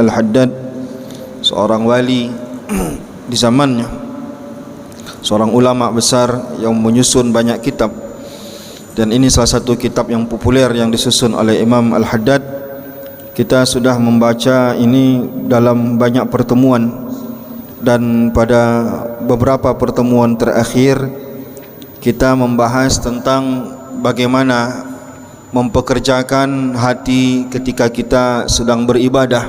Al-Haddad, seorang wali di zamannya, seorang ulama besar yang menyusun banyak kitab. Dan ini salah satu kitab yang populer yang disusun oleh Imam Al-Haddad. Kita sudah membaca ini dalam banyak pertemuan, dan pada beberapa pertemuan terakhir kita membahas tentang bagaimana mempekerjakan hati ketika kita sedang beribadah.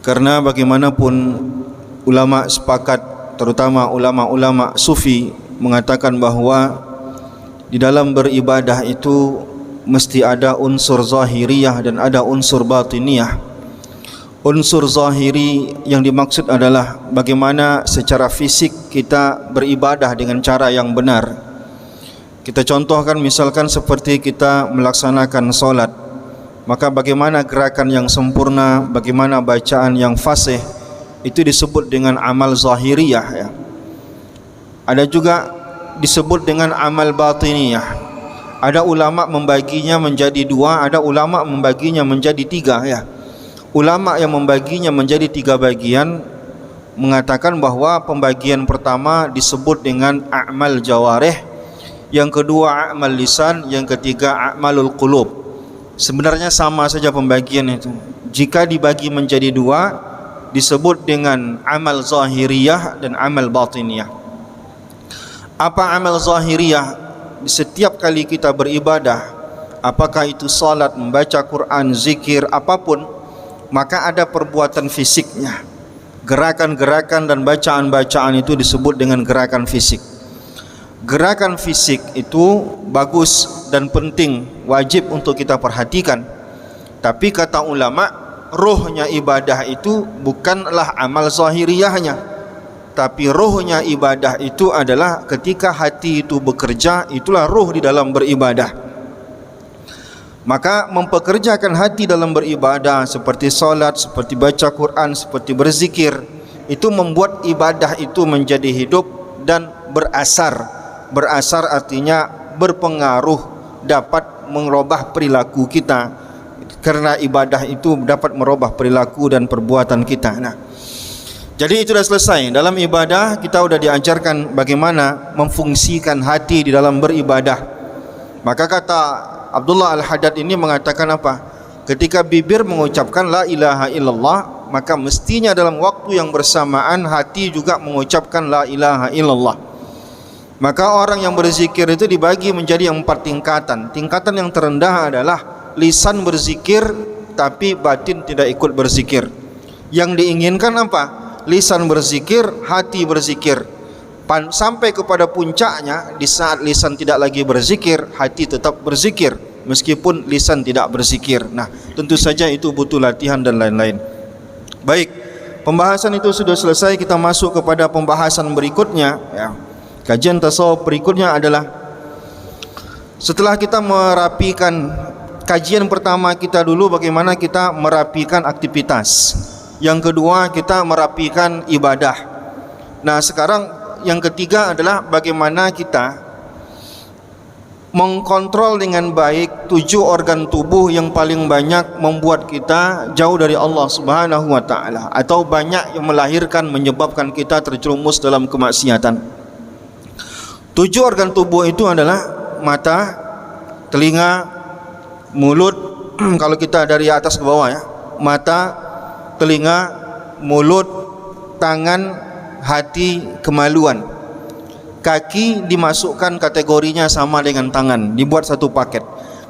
Karena bagaimanapun ulama sepakat, terutama ulama-ulama sufi, mengatakan bahwa di dalam beribadah itu mesti ada unsur zahiriyah dan ada unsur batiniyah. Unsur zahiri yang dimaksud adalah bagaimana secara fisik kita beribadah dengan cara yang benar. Kita contohkan misalkan seperti kita melaksanakan solat, maka bagaimana gerakan yang sempurna, bagaimana bacaan yang fasih, itu disebut dengan amal zahiriyah ya. Ada juga disebut dengan amal batiniyah. Ada ulama membaginya menjadi dua, ada ulama membaginya menjadi tiga ya. Ulama yang membaginya menjadi tiga bagian mengatakan bahwa pembagian pertama disebut dengan a'mal jawarih, yang kedua a'mal lisan, yang ketiga a'malul qulub. Sebenarnya sama saja pembagian itu. Jika dibagi menjadi dua, disebut dengan amal zahiriyah dan amal batiniyah. Apa amal zahiriyah? Setiap kali kita beribadah, apakah itu salat, membaca Quran, zikir, apapun, maka ada perbuatan fisiknya. Gerakan-gerakan dan bacaan-bacaan itu disebut dengan gerakan fisik. Gerakan fisik itu bagus dan penting, wajib untuk kita perhatikan. Tapi kata ulama, rohnya ibadah itu bukanlah amal zahiriyahnya, tapi rohnya ibadah itu adalah ketika hati itu bekerja, itulah roh di dalam beribadah. Maka mempekerjakan hati dalam beribadah seperti salat, seperti baca Quran, seperti berzikir, itu membuat ibadah itu menjadi hidup dan berasar. Berasar artinya berpengaruh, dapat merubah perilaku kita. Karena ibadah itu dapat merubah perilaku dan perbuatan kita. Nah, jadi itu sudah selesai. Dalam ibadah kita sudah diajarkan bagaimana memfungsikan hati di dalam beribadah. Maka kata Abdullah Al-Haddad ini mengatakan apa? Ketika bibir mengucapkan la ilaha illallah, maka mestinya dalam waktu yang bersamaan hati juga mengucapkan la ilaha illallah. Maka orang yang berzikir itu dibagi menjadi 4 tingkatan. Tingkatan yang terendah adalah lisan berzikir tapi batin tidak ikut berzikir. Yang diinginkan apa? Lisan berzikir, hati berzikir. Sampai kepada puncaknya, di saat lisan tidak lagi berzikir, hati tetap berzikir meskipun lisan tidak berzikir. Nah, tentu saja itu butuh latihan dan lain-lain. Baik, pembahasan itu sudah selesai. Kita masuk kepada pembahasan berikutnya ya. Kajian tasawuf berikutnya adalah setelah kita merapikan, kajian pertama kita dulu bagaimana kita merapikan aktivitas. Yang kedua kita merapikan ibadah. Nah, sekarang yang ketiga adalah bagaimana kita mengkontrol dengan baik 7 organ tubuh yang paling banyak membuat kita jauh dari Allah Subhanahu wa taala, atau banyak yang melahirkan, menyebabkan kita terjerumus dalam kemaksiatan. 7 organ tubuh itu adalah mata, telinga, mulut. Kalau kita dari atas ke bawah ya, mata, telinga, mulut, tangan, hati, kemaluan. Kaki dimasukkan kategorinya sama dengan tangan, dibuat satu paket.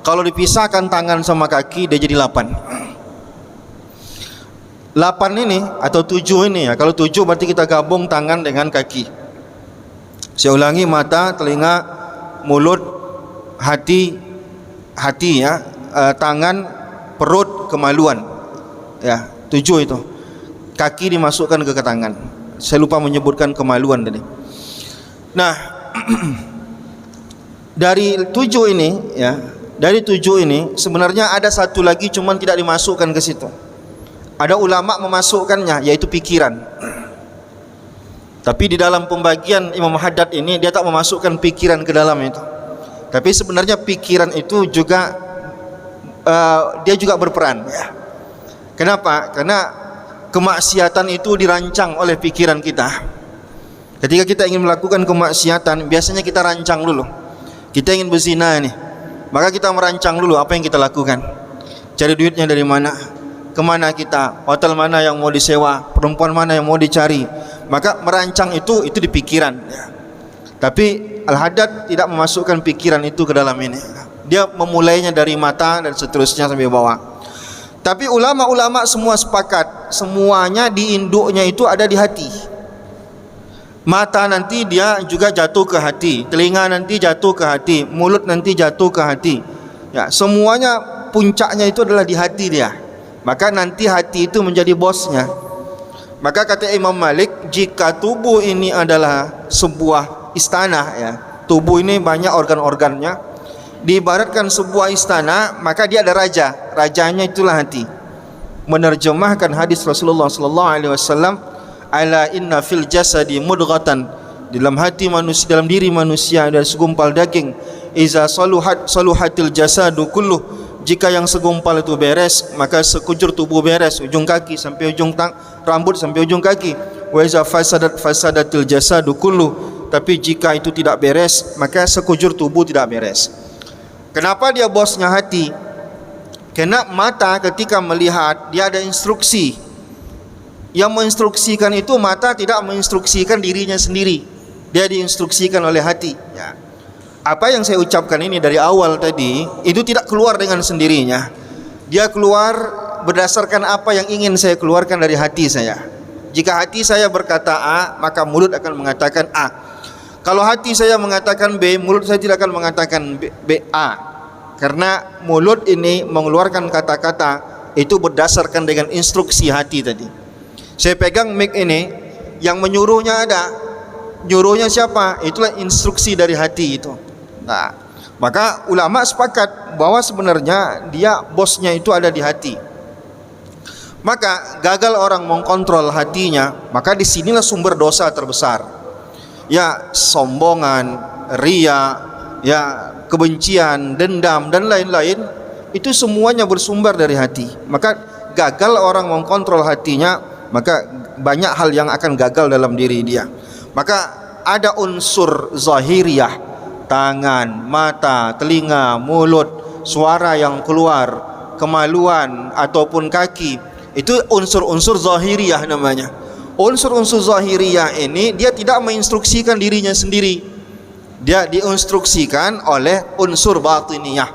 Kalau dipisahkan tangan sama kaki, dia jadi 8. 8 ini atau 7 ini ya. Kalau 7 berarti kita gabung tangan dengan kaki. Saya ulangi, mata, telinga, mulut, hati ya, tangan, perut, kemaluan. Ya, 7 itu. Kaki dimasukkan ke tangan. Saya lupa menyebutkan kemaluan tadi. Nah, dari 7 ini ya, dari 7 ini sebenarnya ada satu lagi cuman tidak dimasukkan ke situ. Ada ulama memasukkannya, yaitu pikiran. Tapi di dalam pembagian Imam Haddad ini dia tak memasukkan pikiran ke dalam itu. Tapi sebenarnya pikiran itu juga dia juga berperan ya. Kenapa? Karena kemaksiatan itu dirancang oleh pikiran kita. Ketika kita ingin melakukan kemaksiatan, biasanya kita rancang dulu. Kita ingin berzina nih, maka kita merancang dulu apa yang kita lakukan. Cari duitnya dari mana, kemana kita, hotel mana yang mau disewa, perempuan mana yang mau dicari. Maka merancang itu di pikiran. Tapi Al-Haddad tidak memasukkan pikiran itu ke dalam ini. Dia memulainya dari mata dan seterusnya sampai bawah. Tapi ulama-ulama semua sepakat, semuanya di induknya itu ada di hati. Mata nanti dia juga jatuh ke hati, telinga nanti jatuh ke hati, mulut nanti jatuh ke hati. Ya, semuanya puncaknya itu adalah di hati dia. Maka nanti hati itu menjadi bosnya. Maka kata Imam Malik, jika tubuh ini adalah sebuah istana, ya, tubuh ini banyak organ-organnya, diibaratkan sebuah istana, maka dia ada raja. Rajanya itulah hati. Menerjemahkan hadis Rasulullah sallallahu alaihi wasallam, ala inna fil jasadi mudghatan, dalam hati manusia, dalam diri manusia ada segumpal daging, iza saluhatil jasadu kulluh, jika yang segumpal itu beres, maka sekujur tubuh beres, ujung kaki sampai ujung rambut sampai ujung kaki. Wa iza fasadatil jasadu kulluh, tapi jika itu tidak beres, maka sekujur tubuh tidak beres. Kenapa dia bosnya hati? Karena mata ketika melihat, dia ada instruksi. Yang menginstruksikan itu mata, tidak menginstruksikan dirinya sendiri. Dia diinstruksikan oleh hati, ya. Apa yang saya ucapkan ini dari awal tadi, itu tidak keluar dengan sendirinya. Dia keluar berdasarkan apa yang ingin saya keluarkan dari hati saya. Jika hati saya berkata A, maka mulut akan mengatakan A. Kalau hati saya mengatakan B, mulut saya tidak akan mengatakan B, A. Karena mulut ini mengeluarkan kata-kata itu berdasarkan dengan instruksi hati tadi. Saya pegang mic ini, yang menyuruhnya ada. Nyuruhnya siapa? Itulah instruksi dari hati itu. Nah, maka ulama sepakat bahwa sebenarnya dia bosnya itu ada di hati. Maka gagal orang mengkontrol hatinya, maka disinilah sumber dosa terbesar. Ya, sombongan, ria, ya, kebencian, dendam dan lain-lain, itu semuanya bersumber dari hati. Maka gagal orang mengkontrol hatinya, maka banyak hal yang akan gagal dalam diri dia. Maka ada unsur zahiriyah, tangan, mata, telinga, mulut, suara yang keluar, kemaluan ataupun kaki, itu unsur-unsur zahiriyah namanya. Unsur-unsur zahiriyah ini dia tidak menginstruksikan dirinya sendiri. Dia diinstruksikan oleh unsur batiniyah.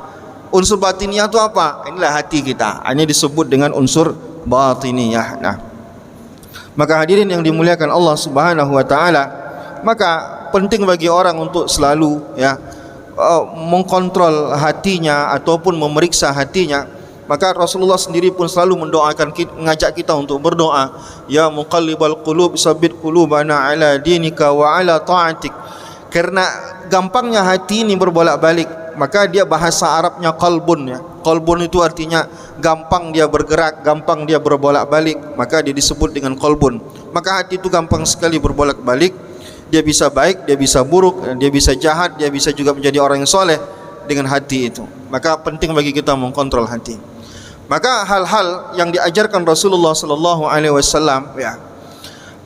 Unsur batiniyah itu apa? Inilah hati kita. Ini disebut dengan unsur batiniyah. Nah, maka hadirin yang dimuliakan Allah Subhanahu wa taala, maka penting bagi orang untuk selalu, ya, mengkontrol hatinya ataupun memeriksa hatinya. Maka Rasulullah sendiri pun selalu mendoakan, mengajak kita untuk berdoa, ya muqallibal qulub sabbit qulubana ala dinika wa ala ta'atik. Karena gampangnya hati ini berbolak-balik, maka dia bahasa Arabnya qalbun, ya. Qalbun itu artinya gampang dia bergerak, gampang dia berbolak-balik, maka dia disebut dengan qalbun. Maka hati itu gampang sekali berbolak-balik. Dia bisa baik, dia bisa buruk, dia bisa jahat, dia bisa juga menjadi orang yang soleh dengan hati itu. Maka penting bagi kita mengkontrol hati. Maka hal-hal yang diajarkan Rasulullah sallallahu alaihi wasallam, ya,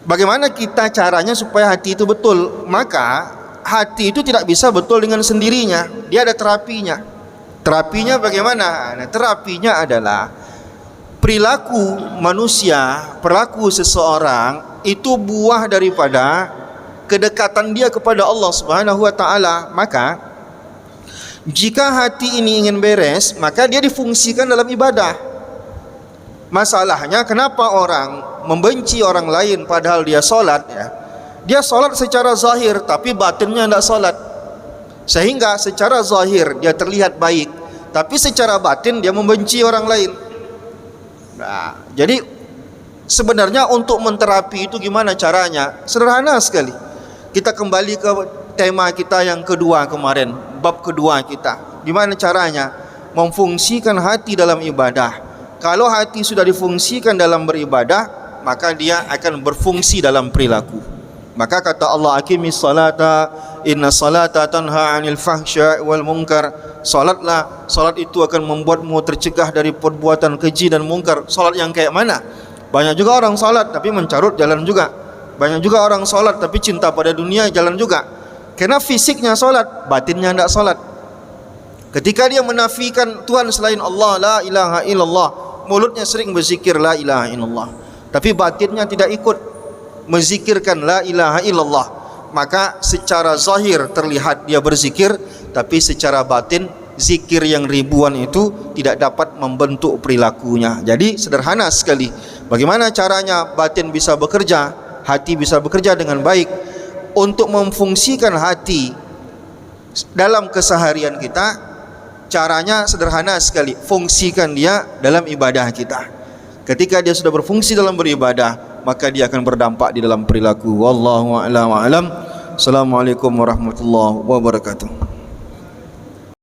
bagaimana kita caranya supaya hati itu betul. Maka hati itu tidak bisa betul dengan sendirinya, dia ada terapinya. Terapinya bagaimana? Nah, terapinya adalah perilaku manusia, perilaku seseorang itu buah daripada kedekatan dia kepada Allah Subhanahu wa taala. Maka jika hati ini ingin beres, maka dia difungsikan dalam ibadah. Masalahnya kenapa orang membenci orang lain padahal dia solat, ya? Dia solat secara zahir tapi batinnya tidak solat, sehingga secara zahir dia terlihat baik, tapi secara batin dia membenci orang lain. Nah, jadi sebenarnya untuk menterapi itu gimana caranya? Sederhana sekali. Kita kembali ke tema kita yang kedua kemarin, bab kedua kita. Gimana caranya? Memfungsikan hati dalam ibadah. Kalau hati sudah difungsikan dalam beribadah, maka dia akan berfungsi dalam perilaku. Maka kata Allah, aqimis salata inna salata tanha 'anil fahsya'i wal munkar. Salatlah, salat itu akan membuatmu tercegah dari perbuatan keji dan mungkar. Salat yang kayak mana? Banyak juga orang salat tapi mencarut, jalan juga. Banyak juga orang salat tapi cinta pada dunia, jalan juga. Karena fisiknya salat, batinnya tidak salat. Ketika dia menafikan Tuhan selain Allah, la ilaha illallah, mulutnya sering berzikir la ilaha illallah, tapi batinnya tidak ikut menzikirkan la ilaha illallah, maka secara zahir terlihat dia berzikir, tapi secara batin zikir yang ribuan itu tidak dapat membentuk perilakunya. Jadi sederhana sekali, bagaimana caranya batin bisa bekerja, hati bisa bekerja dengan baik. Untuk memfungsikan hati dalam keseharian kita, caranya sederhana sekali, fungsikan dia dalam ibadah kita. Ketika dia sudah berfungsi dalam beribadah, maka dia akan berdampak di dalam perilaku. Wallahu a'lam. Assalamualaikum warahmatullahi wabarakatuh.